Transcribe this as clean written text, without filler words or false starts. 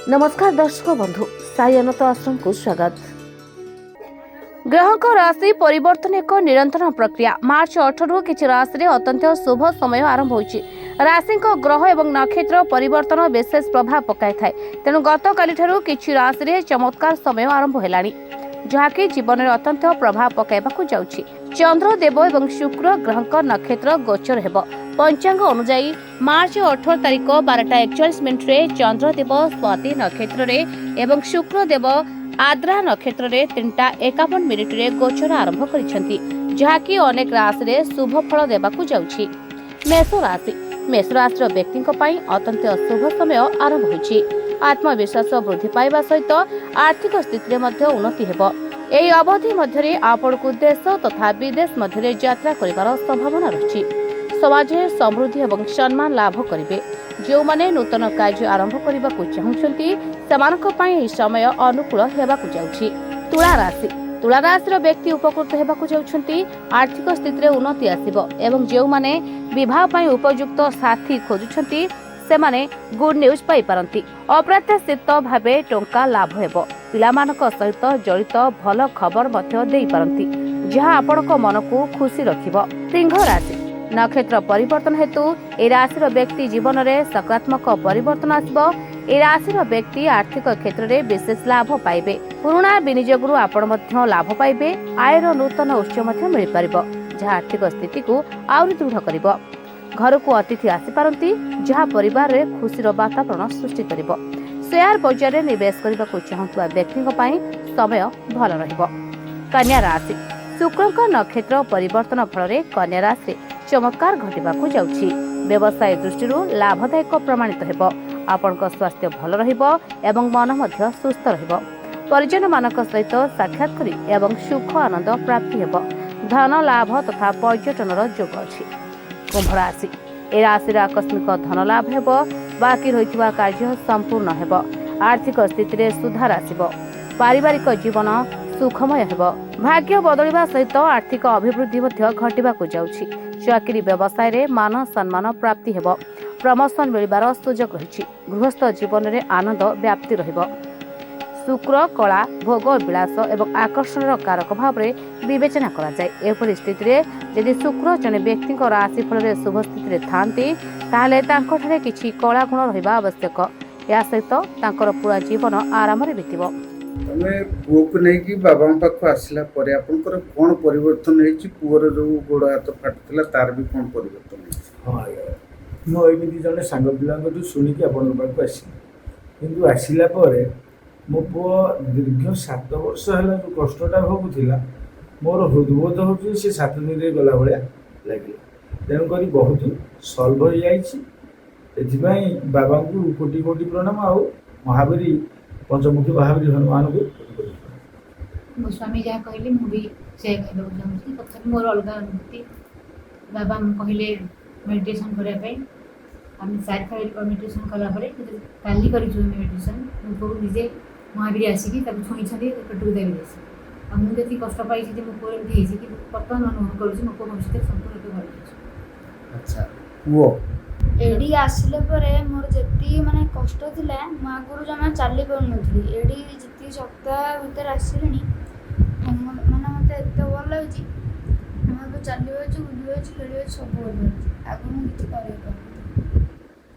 नमस्कार दर्शक बंधु साई अनंत आश्रम को स्वागत। ग्रह राशि परिवर्तन एक निरंतर प्रक्रिया। मार्च 18 किसी राशि रे अत्यंत शुभ समय आरंभ होइछि। राशि ग्रह एवं नक्षत्र परिवर्तन विशेष प्रभाव पकाई थाए। तेणु गत काली ठारू किछि राशि रे चमत्कार समय आरंभ हेलानी, जहाँकि जीवन में अत्यंत प्रभाव पकाइबाकू जाउछि। चंद्र देव एवं शुक्र ग्रह नक्षत्र गोचर हेब। पंचांग अनुसार मार्च 18 तारिख 12:41 रे चंद्रदेव स्वाति नक्षत्र रे एवं शुक्रदेव आद्रा नक्षत्र रे 3:51 रे गोचर आरंभ करिसेंती, जहाँकि अनेक राशि रे शुभ फल देबाकू जाउछि। मेष राशि व्यक्ति अत्यंत शुभ समय आरंभ होइछि। आत्मविश्वास वृद्धि पाइबा सहित आर्थिक स्थिति में उन्नति हेब। एही अवधि मध्य आपको देश तथा विदेश मध्य यात्रा करिवार संभावना रही। समाज समृद्धि एवं सम्मान लाभ करेंगे। जो माने नूतन कार्य आरंभ करने को चाहते से समय अनुकूल होगाकू जाउछि। तुला राशि व्यक्ति उपकृत होगाकू जाउछंती। आर्थिक स्थिति में उन्नति आसिबो एवं जो माने विवाह पई उपयुक्त साथी खोजुछंती से माने गुड न्यूज पाई पारंती। अप्रत्याशित भावे टंका लाभ हेबो। पिलामानक सहित जड़ित भल खबर मध्य देई पारंती, जहाँ आपनक मन को खुशी रखिबो। सिंह राशि नक्षत्र परिवर्तन हेतु ए राशि व्यक्ति जीवन में सकारात्मक परिवर्तन आसबो। ए राशि व्यक्ति आर्थिक क्षेत्र में विशेष लाभ पाइबे। पुराना विनियोगरु आपण मध्य लाभ पाइबे। आयर नूतन उत्स मध्य मिल पारिबो, जहाँ आर्थिक स्थिति को आउरी दृढ़ करिबो। घर को अतिथि आसी पारंती, जहाँ परिवार में खुशीर वातावरण सृष्टि करिबो। शेयर बजार में निवेश करने को चाहूवा व्यक्ति समय भल रहिबो। कन्या राशि शुक्र नक्षत्र परिवर्तन फल कन्या राशि चमत्कार घटिबाकू जाउछि। व्यवसाय दृष्टि लाभदायक प्रमाणित हेबो। आपनक स्वास्थ्य भल रहिबो एवं मन मध्य सुस्थ रहिबो। परिजन मानक सहित साक्षात करी एवं सुख आनंद प्राप्ति हेबो। धन लाभ तथा पर्यटनर जोग अछि। कुंभ राशि ए राशि आकस्मिक धन लाभ हेबो। बाकी रहितबा कार्य संपूर्ण हेबो। आर्थिक स्थिति रे सुधार आसिबो। पारिवारिक जीवन सुखमय हेबो। भाग्य बदलिबा सहित आर्थिक अभिवृद्धि मध्य घटिबाकू जाउछि। चाकरी व्यवसाय रे मान सम्मान प्राप्ति हेबो। प्रमोशन मिलिबार सुजोग रहिछि। गृहस्थ जीवन रे आनंद व्याप्ति रहिबो। शुक्र कला भोग विलास एवं आकर्षण कारक भाव में विवेचना करा जाय। एपरि स्थिति रे यदि शुक्र जने व्यक्ति राशि फल रे शुभ स्थिति रे थांती ताहले तांको ठारे किछि कला गुण रहिबा आवश्यक। या सहित तांकर पूरा जीवन आराम रे बितिबो। तमे पुओ को नै कि बाबा पाखो आसिला परे आपनकर कोन परिवर्तन हेछि? पुओर जो गोड़ हाथ फाटुतला तार भी कोन परिवर्तन हेछि? हाँ मो एमिति जने सांग पिला जो सुनी कि आपन पाखो आसी किंतु आसिला परे मो पुओ दीर्घ 7 वर्ष हला जो कष्टटा भोगुथिला मोर हृदबोध होछि से 7 दिन रे गला भलिया लागिला। तेणु करी बहुत सॉल्व हो जाइछि। एथिबाई बाबा को कोटि कोटि प्रणाम। आ महावीरी पंचमुखी महावीर हनुमान को मो स्वामी जहाँ कहले मु भी से कहबो चाहूछि। तथापि मोर अलग अनुभूति बाबा कहले मेडिटेशन करबा पे हम 7 थारी मेडिटेशन कला परे काली करिछु मेडिटेशन मु निजे महावीर आसी कि छुई छली पेटू देबे देसी। आ मु जति कष्ट पाई जे मो कोरे भेजी कि वर्तमान अनुभव करूछि मो को भविष्य संपूर्ण भल अछि। अच्छा वो एडी आसिले परे मोर जेती माने कष्ट थिला मु आगुरु जमा चाली पर नथली। एडी जेती सप्ताह भीतर आसिलेनी माने मते एते भल लागछि। हम तो चालियो छु बुलियो छु खेलियो सब भल लागछि। आगु मु किछ करै